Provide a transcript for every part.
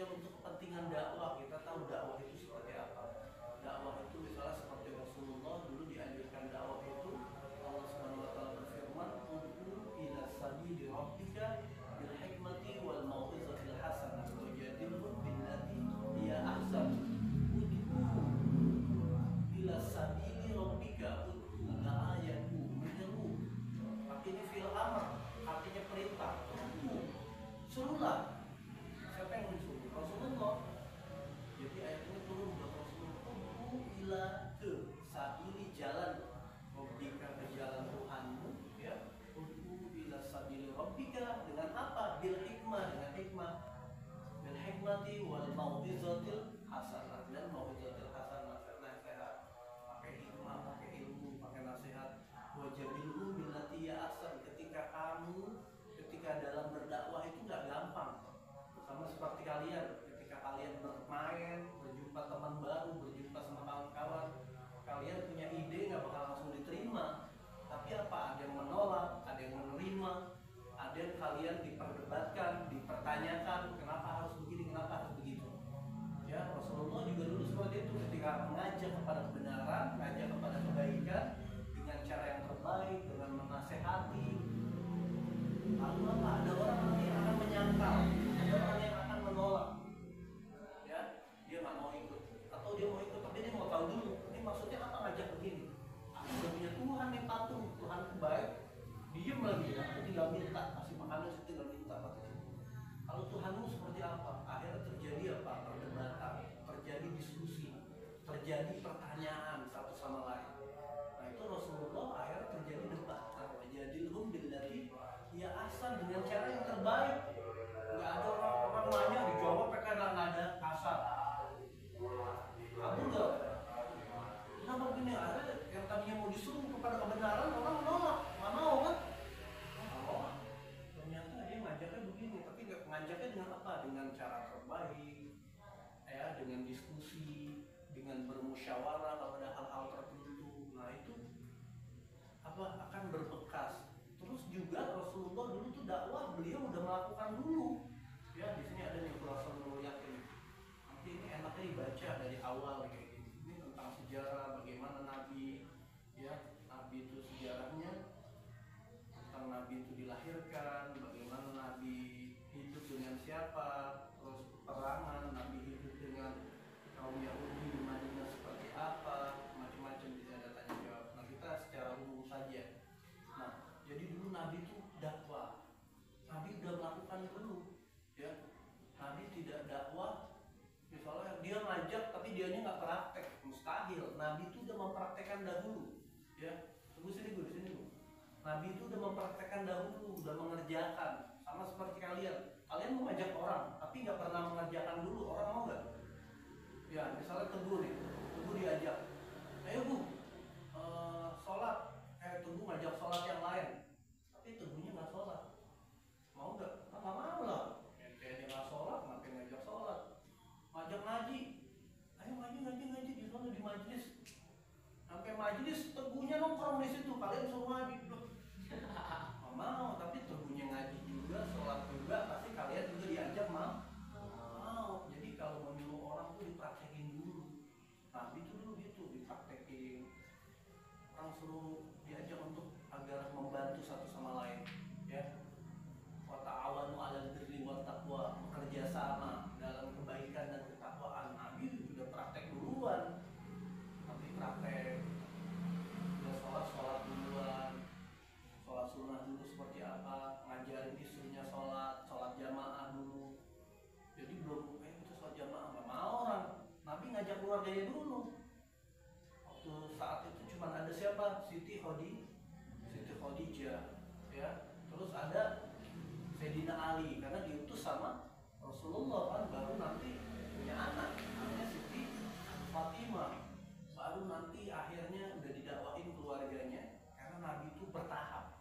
sosial untuk kepentingan dakwah. Kita tahu dakwah itu seperti apa. Dakwah itu misalnya seperti Rasulullah dulu dianjurkan dakwah itu, Allah Subhanahu wa taala berfirman, "Ud'u ila sabili rabbika bil hikmati wal mau'izatil hasanah wajadilhum billati hiya ahsan." Ud'u ila sabili rabbika, ud'u la'ayatu menyeru. Artinya fil amr, artinya perintah. Ud'u, suruhlah. Siapa yang disuruh? Rasulullah. Jadi ayat ini turun buat Rasulullah. Ud'u ila, ke sabili, jalan rabbika, ke jalan Tuhanmu, ya. Ud'u ila sabili rabbika, dengan apa? Bil hikmah, dengan hikmah. Bil hikmati wal mau'izatil hasanah, dan mau'izatil hasanah, nasihat. Pakai hikmah, pakai ilmu, pakai nasihat. Wajadilhum billati ya ahsan. Ketika dalam berdakwah itu nggak gampang. Sama seperti kalian, ketika kalian bermain, berjumpa teman baru, berjumpa sama kawan-kawan, kalian punya ide nggak bakal langsung diterima. Tapi apa? Ada yang menolak, ada yang menerima, ada yang kalian diperdebatkan, dipertanyakan, kenapa harus begini, kenapa harus begitu. Ya, Rasulullah juga dulu seperti itu, ketika mengajak kepada kebenaran, mengajak kepada kebaikan dengan cara yang terbaik, dengan menasehati. Lalu apa? Ada orang nanti yang akan menyangkal, ada orang yang akan menolak. Ya, dia nggak mau ikut, atau dia mau ikut tapi dia mau tahu dulu, ini maksudnya apa ngajak begini? Aku udah punya Tuhan yang patuh, Tuhan baik, diem lagi, aku tinggal minta, kasih makanan saya tinggal minta, katanya. Kalau Tuhanmu seperti apa? Akhirnya terjadi apa? Perdebatan, terjadi diskusi, terjadi pertanyaan satu sama lain. Nah itu Rasulullah akhirnya terjadi debat. Wajadilhum billati ya ahsan, dengan cara yang terbaik. Nggak ada orang nanya dijawab pakai nada kasar. Kamu nggak? Kenapa begini? Ada yang tadinya mau disuruh kepada kebenaran, orang menolak, nggak mau kan? Oh, ternyata dia ngajaknya begini, tapi nggak ngajaknya dengan apa? Dengan cara terbaik, ya, dengan diskusi, dengan bermusyawarah pada hal-hal tertentu. Nah itu apa akan berbekas. Terus juga Rasulullah dulu tuh dakwah beliau udah melakukan dulu. Ya di sini ada nih Rasulullah yakin. Nanti ini enaknya dibaca dari awal kayak gini. Ini tentang sejarah bagaimana Nabi, ya Nabi itu sejarahnya, tentang Nabi itu dilahirkan, bagaimana Nabi hidup dengan siapa, terus perangan Nabi hidup dengan kaum Yahudi di Madinah seperti apa, macam-macam bisa ada tanya jawab. Nah kita secara umum saja. Nah jadi dulu Nabi itu dakwah, Nabi udah melakukan dulu, ya. Nabi tidak dakwah, misalnya dia ngajak tapi dianya nggak praktek, mustahil. Nabi itu udah mempraktekkan dahulu, ya. Tunggu sini Bu, di sini Bu. Nabi itu udah mempraktekkan dahulu, udah mengerjakan. Sama seperti kalian, kalian mau ngajak orang tapi nggak pernah mengerjakan dulu, orang mau nggak? Ya misalnya Teguh nih, Teguh diajak, ayo Bu, sholat, Teguh ngajak sholat yang lain, tapi Teguhnya nggak sholat, mau nggak? Nggak mau lah, kayak dia nggak sholat, ngapain ngajak sholat? Ngajak ngaji, ayo ngaji di sana di majelis, sampai majelis Teguhnya nongkrong di situ, kalian suruh ngaji, nggak mau. Tapi Teguhnya ngaji juga, sholat juga, pasti kalian juga diajak mau. Jadi kalau menyuruh orang tuh dipraktekin dulu. Nabi itu dulu gitu, dipraktekin. Orang suruh diajak untuk agar membantu satu sama lain, ya. Wa ta'awanu 'alal birri wat taqwa, bekerja sama dalam kebaikan dan ketakwaan. Nabi sudah praktek duluan. Nabi praktek, udah sholat duluan, sholat sunnah dulu seperti apa, ngajarin istrinya sholat jamaah dulu. Jadi belum itu sholat jamaah, nggak mau orang. Nabi ngajak keluarganya dulu. Waktu saat itu cuma ada siapa? Siti Khadijah, ya. Terus ada Sayyidina Ali, karena diutus sama Rasulullah kan, baru nanti punya anak namanya Siti Fatimah. Baru nanti akhirnya udah didakwain keluarganya, karena Nabi itu bertahap.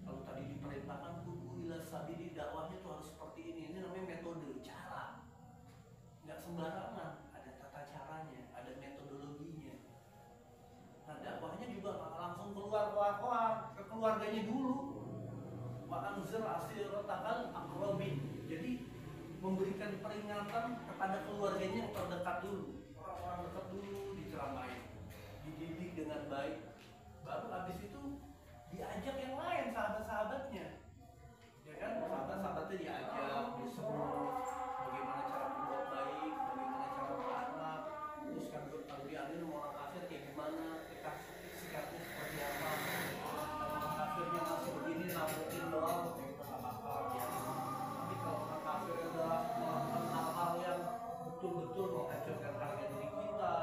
Kalau tadi diperintahkan kudu ila sabili, dakwahnya tuh harus seperti ini namanya metode, cara. Nggak sembarangan, ada tata caranya, ada metodologinya. Nah dakwahnya juga nggak langsung keluar ke keluarganya dulu. Wa anzir asiratakal aqrabin. Jadi memberikan peringatan kepada keluarganya yang terdekat dulu, orang-orang dekat dulu diceramain, dididik dengan baik, baru habis itu diajak yang lain, sahabat-sahabatnya, ya kan, sahabat-sahabatnya diajak, disuruh bagaimana cara berbuat baik, bagaimana cara berakhlak, terus kan kalau diambil orang kafir kayak gimana, sikapnya seperti apa, kalau orang kafirnya masih begini nabutin doang, ya kita nggak apa-apa ya. Tapi kalau orang kafir udah melakukan hal-hal yang betul-betul menghancurkan harga diri kita,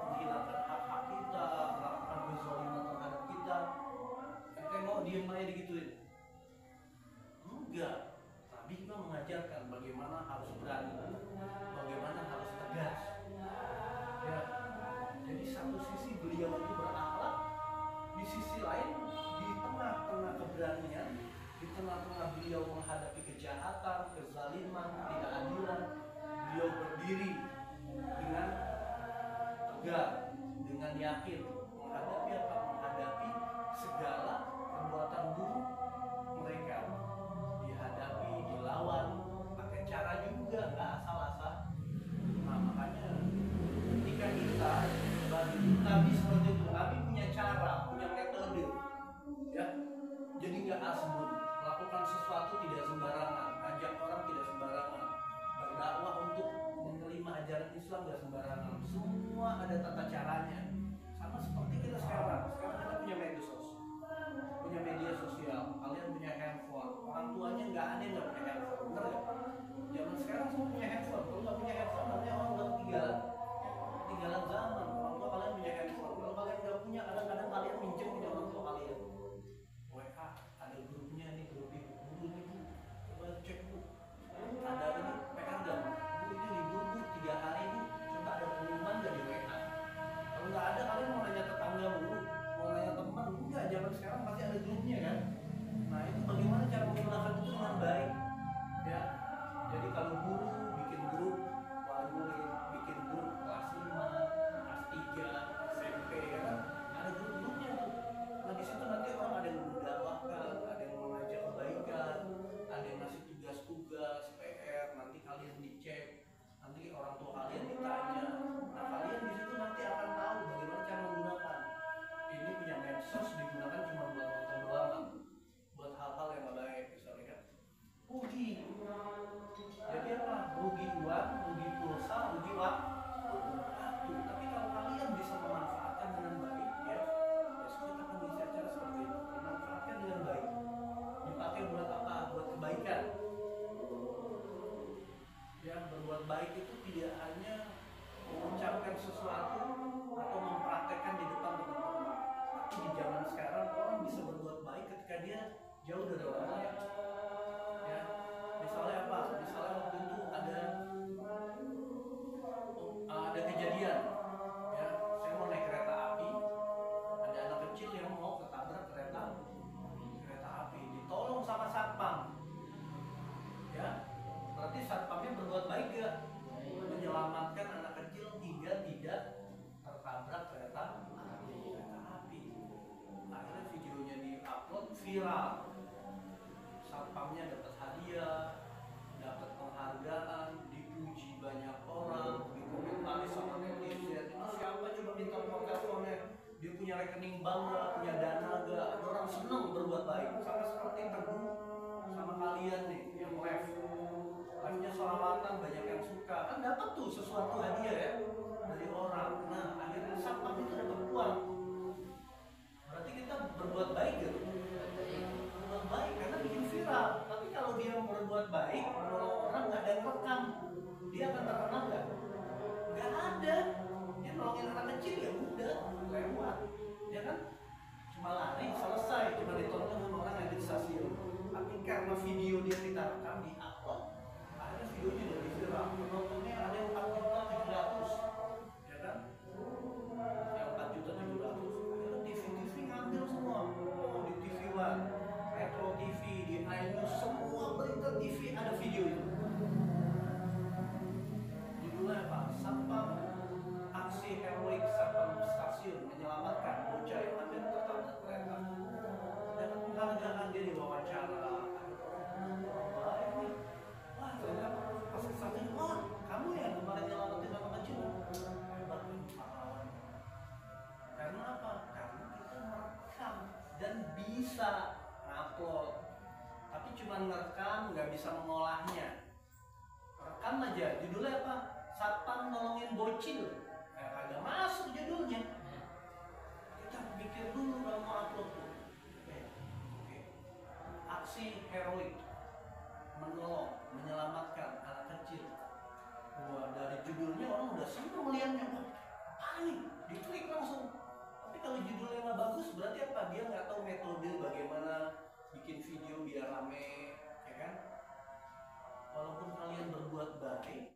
menghilangkan hak-hak kita, melakukan kezaliman terhadap kita, ente mau diem aja digituin? Enggak. Nabi juga mengajarkan bagaimana harus berani, bagaimana harus tegas. Ya. Jadi satu sisi beliau itu berakhlak, di sisi lain di tengah-tengah keberanian, di tengah-tengah beliau menghadapi kejahatan, kezaliman, ketidakadilan, beliau berdiri dengan tegar, dengan yakin menghadapi apa? Menghadapi segala perbuatan buruk mereka, dihadapi, dilawan, pakai cara juga nggak asal-asal. Nah makanya ketika kita bagi Nabi seperti itu, Nabi punya cara, punya metode, ya. Jadi nggak asbun, melakukan sesuatu tidak sembarangan, ngajak orang tidak sembarangan, berdakwah untuk menerima ajaran Islam nggak sembarangan. Semua ada tata caranya. Sama seperti kita sekarang kita punya medsos, punya media sosial, kalian punya handphone, orang tuanya nggak ada yang nggak punya handphone, bener nggak? Zaman sekarang semua punya handphone, kalau nggak punya handphone namanya orang udah ketinggalan zaman. Orang tua kalian punya handphone, kalau kalian nggak punya, kadang-kadang kalian minjem punya orang tua kalian. WA, ada grupnya nih, grup ibu nih bu, coba cek bu, ada ini PR nggak bu, ini libur bu, 3 hari bu, coba ada pengumuman nggak di WA. Kalau nggak ada, kalian mau nanya tetangga bu, mau nanya teman, enggak, zaman sekarang pasti ada grupnya kan. Nah itu bagaimana cara menggunakan itu dengan baik, ya. Jadi kalau guru bikin grup wali murid, bikin grup kelas 5, kelas 3, SMP, ya kan, ada grup-grupnya tuh. Nah di situ nanti orang ada yang mendakwahkan, ada yang mengajak kebaikan, ada yang ngasih tugas-tugas PR, nanti kalian dicek, nanti orang tua kalian ditanya. Nah kalian di situ nanti akan tahu bagaimana cara menggunakan. Ini punya medsos digunakan cuma buat nonton doang, buat hal-hal yang nggak baik, misalnya kan rugi. Jadi apa? Rugi uang, rugi pulsa, rugi waktu. Tapi kalau kalian bisa memanfaatkan dengan baik, ya, besok kita akan bisa cara seperti itu. Memanfaatkan dengan baik. Dipakai buat apa? Buat kebaikan. Ya, berbuat baik itu tidak hanya mengucapkan sesuatu atau mempraktekkan di depan teman-teman. Tapi di zaman sekarang orang bisa berbuat baik ketika dia jauh dari orang lain. Ya, misalnya apa? Misalnya waktu itu ada kejadian, ya, saya mau naik kereta api, ada anak kecil yang mau ketabrak kereta api, ditolong sama satpam, ya, berarti satpamnya berbuat baik gak? Menyelamatkan anak kecil hingga tidak tertabrak kereta api. Akhirnya videonya diupload viral, satpamnya dapat hadiah, dapat penghargaan, dipuji banyak orang, dikomentaris sama netizen. Itu siapa coba minta nomor teleponnya? Dia punya rekening bank gak? Punya dana gak? Ada orang seneng berbuat baik. Sama seperti Teguh sama kalian nih yang live-nya sholawatan, banyak yang suka, kan dapat tuh sesuatu hadiah ya dari orang. Nah akhirnya satpam itu dapat uang. Berarti kita berbuat baik gitu. Berbuat baik karena bikin viral. Tapi kalau dia berbuat baik menolong orang nggak ada yang rekam, dia akan terkenal nggak? Nggak ada. Dia nolongin anak kecil ya udah lewat, ya kan? Cuma lari selesai, cuma ditonton sama orang yang di stasiun. Tapi karena video dia kita rekam di upload, akhirnya videonya jadi viral. Penontonnya ada yang 4.700.000, ya kan? Yang 4.700.000. Akhirnya TV ngambil semua. Oh di TV One, Metro TV, di iNews, semua berita TV ada video itu. Judulnya apa? Satpam aksi heroik satpam stasiun menyelamatkan bocah yang hampir tertabrak kereta. Dapat penghargaan, dia diwawancara. Baik nih. nggak bisa mengolahnya. Rekam aja, judulnya apa? Satpam nolongin bocil. Agak masuk judulnya. Kita pikir dulu kalau mau upload tuh. Oke. Aksi heroik menolong, menyelamatkan anak kecil. Wah, dari judulnya orang udah seneng melihatnya. Wah, apa nih? Diklik langsung. Tapi kalau judulnya nggak bagus, berarti apa? Dia nggak tahu metode bagaimana bikin video biar rame, ya kan? Walaupun kalian berbuat baik,